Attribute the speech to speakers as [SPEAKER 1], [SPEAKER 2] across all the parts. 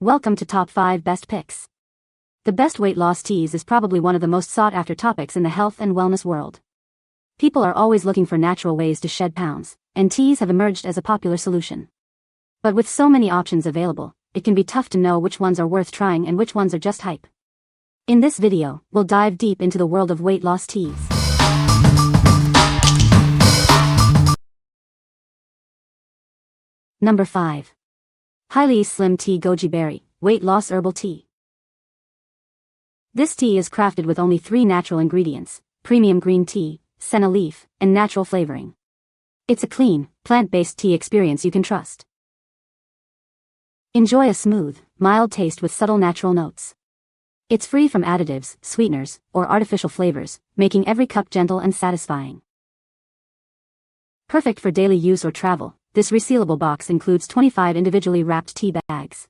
[SPEAKER 1] Welcome to Top 5 Best Picks. The best weight loss teas is probably one of the most sought-after topics in the health and wellness world. People are always looking for natural ways to shed pounds, and teas have emerged as a popular solution. But with so many options available, it can be tough to know which ones are worth trying and which ones are just hype. In this video, we'll dive deep into the world of weight loss teas. Number 5. Hyleys Slim Tea Goji Berry Weight Loss Herbal Tea. This tea is crafted with only 3 natural ingredients: premium green tea, senna leaf, and natural flavoring. It's a clean, plant-based tea experience you can trust. Enjoy a smooth, mild taste with subtle natural notes. It's free from additives, sweeteners, or artificial flavors, making every cup gentle and satisfying. Perfect for daily use or travel, this resealable box includes 25 individually wrapped tea bags.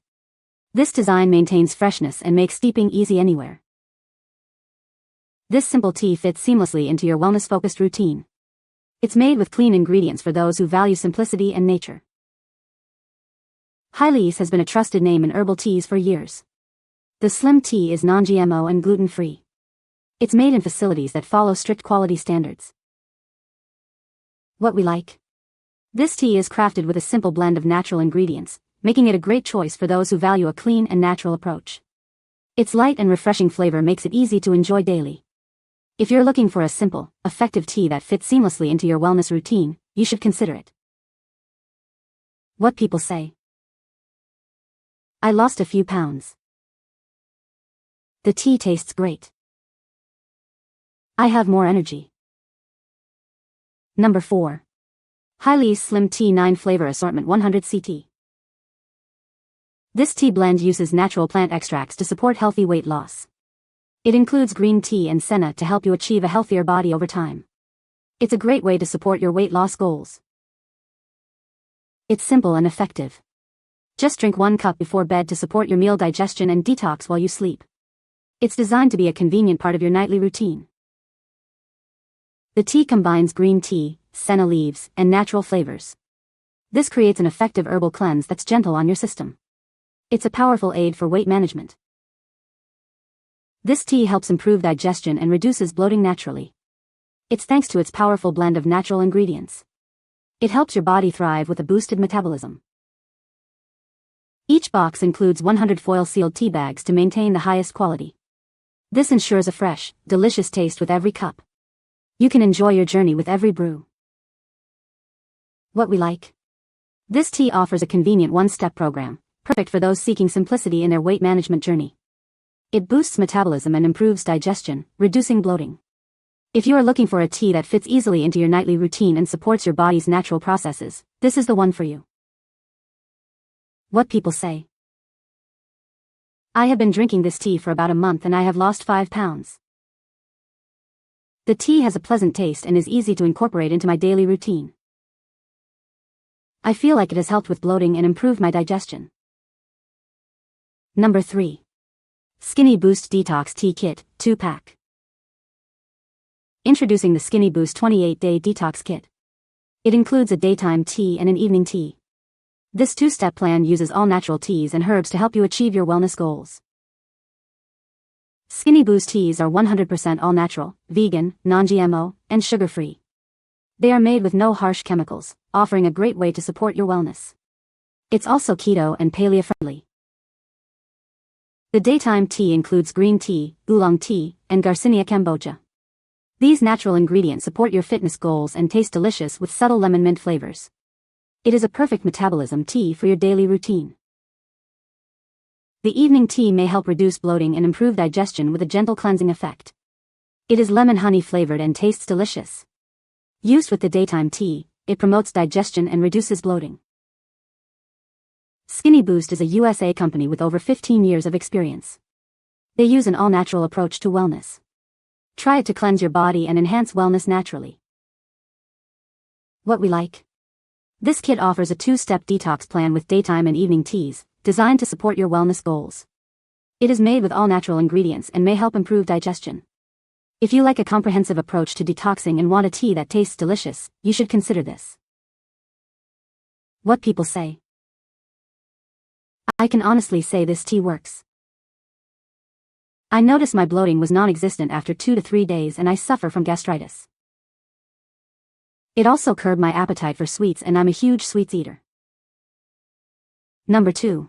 [SPEAKER 1] This design maintains freshness and makes steeping easy anywhere. This simple tea fits seamlessly into your wellness-focused routine. It's made with clean ingredients for those who value simplicity and nature. Hyleys has been a trusted name in herbal teas for years. The slim tea is non-GMO and gluten-free. It's made in facilities that follow strict quality standards. What we like? This tea is crafted with a simple blend of natural ingredients, making it a great choice for those who value a clean and natural approach. Its light and refreshing flavor makes it easy to enjoy daily. If you're looking for a simple, effective tea that fits seamlessly into your wellness routine, you should consider it. What people say. I lost a few pounds. The tea tastes great. I have more energy. Number 4. Hyleys Slim Tea 9 Flavor Assortment 100 CT. This tea blend uses natural plant extracts to support healthy weight loss. It includes green tea and senna to help you achieve a healthier body over time. It's a great way to support your weight loss goals. It's simple and effective. Just drink 1 cup before bed to support your meal digestion and detox while you sleep. It's designed to be a convenient part of your nightly routine. The tea combines green tea, senna leaves, and natural flavors. This creates an effective herbal cleanse that's gentle on your system. It's a powerful aid for weight management. This tea helps improve digestion and reduces bloating naturally. It's thanks to its powerful blend of natural ingredients. It helps your body thrive with a boosted metabolism. Each box includes 100 foil-sealed tea bags to maintain the highest quality. This ensures a fresh, delicious taste with every cup. You can enjoy your journey with every brew. What we like? This tea offers a convenient one-step program, perfect for those seeking simplicity in their weight management journey. It boosts metabolism and improves digestion, reducing bloating. If you are looking for a tea that fits easily into your nightly routine and supports your body's natural processes, this is the one for you. What people say. I have been drinking this tea for about a month and I have lost 5 pounds. The tea has a pleasant taste and is easy to incorporate into my daily routine. I feel like it has helped with bloating and improved my digestion. Number 3. Skinny Boost Detox Tea Kit, 2-pack. Introducing the Skinny Boost 28-Day Detox Kit. It includes a daytime tea and an evening tea. This 2-step plan uses all natural teas and herbs to help you achieve your wellness goals. Skinny Boost teas are 100% all-natural, vegan, non-GMO, and sugar-free. They are made with no harsh chemicals, offering a great way to support your wellness. It's also keto and paleo-friendly. The daytime tea includes green tea, oolong tea, and Garcinia cambogia. These natural ingredients support your fitness goals and taste delicious with subtle lemon mint flavors. It is a perfect metabolism tea for your daily routine. The evening tea may help reduce bloating and improve digestion with a gentle cleansing effect. It is lemon honey flavored and tastes delicious. Used with the daytime tea, it promotes digestion and reduces bloating. Skinny Boost is a USA company with over 15 years of experience. They use an all-natural approach to wellness. Try it to cleanse your body and enhance wellness naturally. What we like? This kit offers a 2-step detox plan with daytime and evening teas, designed to support your wellness goals. It is made with all natural ingredients and may help improve digestion. If you like a comprehensive approach to detoxing and want a tea that tastes delicious, you should consider this. What people say. I can honestly say this tea works. I noticed my bloating was non-existent after 2 to 3 days and I suffer from gastritis. It also curbed my appetite for sweets and I'm a huge sweets eater. Number 2.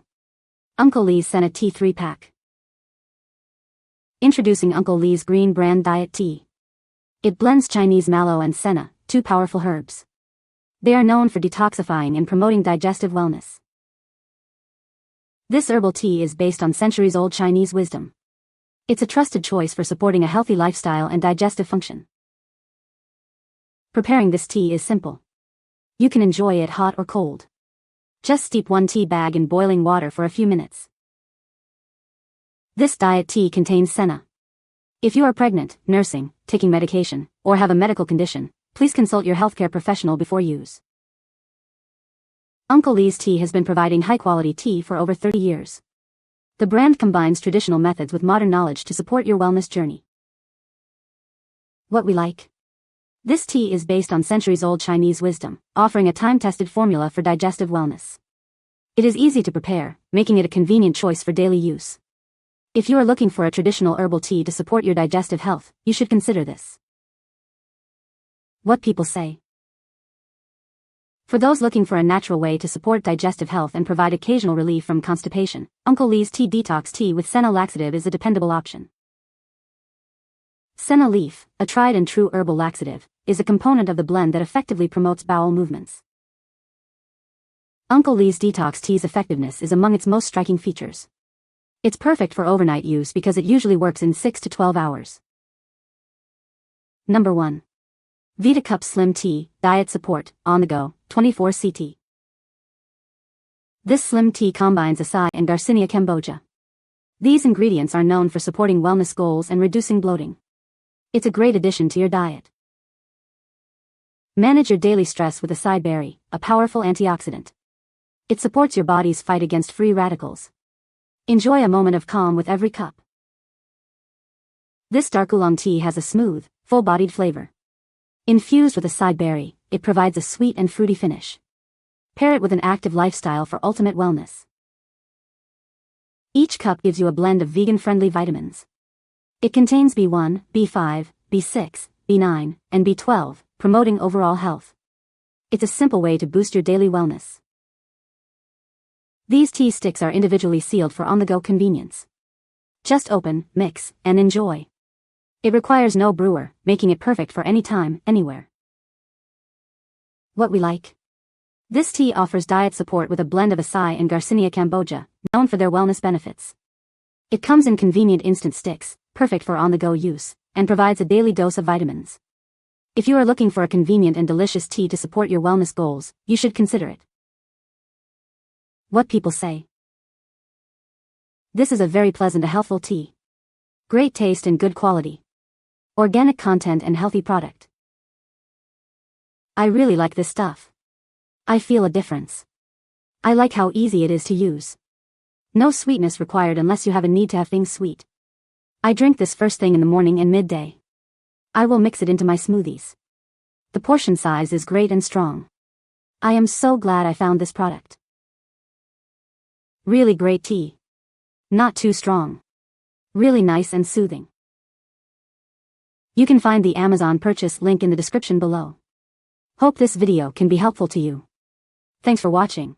[SPEAKER 1] Uncle Lee's Senna Tea 3-pack. Introducing Uncle Lee's Green Brand Diet Tea. It blends Chinese mallow and senna, 2 powerful herbs. They are known for detoxifying and promoting digestive wellness. This herbal tea is based on centuries-old Chinese wisdom. It's a trusted choice for supporting a healthy lifestyle and digestive function. Preparing this tea is simple. You can enjoy it hot or cold. Just steep 1 tea bag in boiling water for a few minutes. This diet tea contains senna. If you are pregnant, nursing, taking medication, or have a medical condition, please consult your healthcare professional before use. Uncle Lee's Tea has been providing high-quality tea for over 30 years. The brand combines traditional methods with modern knowledge to support your wellness journey. What we like. This tea is based on centuries-old Chinese wisdom, offering a time-tested formula for digestive wellness. It is easy to prepare, making it a convenient choice for daily use. If you are looking for a traditional herbal tea to support your digestive health, you should consider this. What people say. For those looking for a natural way to support digestive health and provide occasional relief from constipation, Uncle Lee's Tea Detox Tea with Senna Laxative is a dependable option. Senna leaf, a tried and true herbal laxative, is a component of the blend that effectively promotes bowel movements. Uncle Lee's Detox Tea's effectiveness is among its most striking features. It's perfect for overnight use because it usually works in 6 to 12 hours. Number 1. VitaCup Slim Tea, Diet Support, On the Go, 24 CT. This slim tea combines acai and Garcinia cambogia. These ingredients are known for supporting wellness goals and reducing bloating. It's a great addition to your diet. Manage your daily stress with acai berry, a powerful antioxidant. It supports your body's fight against free radicals. Enjoy a moment of calm with every cup. This dark oolong tea has a smooth, full-bodied flavor. Infused with acai berry, it provides a sweet and fruity finish. Pair it with an active lifestyle for ultimate wellness. Each cup gives you a blend of vegan-friendly vitamins. It contains B1, B5, B6, B9, and B12, promoting overall health. It's a simple way to boost your daily wellness. These tea sticks are individually sealed for on-the-go convenience. Just open, mix, and enjoy. It requires no brewer, making it perfect for any time, anywhere. What we like. This tea offers diet support with a blend of acai and Garcinia cambogia, known for their wellness benefits. It comes in convenient instant sticks, perfect for on-the-go use, and provides a daily dose of vitamins. If you are looking for a convenient and delicious tea to support your wellness goals, you should consider it. What people say. This is a very pleasant and healthful tea. Great taste and good quality. Organic content and healthy product. I really like this stuff. I feel a difference. I like how easy it is to use. No sweetness required unless you have a need to have things sweet. I drink this first thing in the morning and midday. I will mix it into my smoothies. The portion size is great and strong. I am so glad I found this product. Really great tea. Not too strong. Really nice and soothing. You can find the Amazon purchase link in the description below. Hope this video can be helpful to you. Thanks for watching.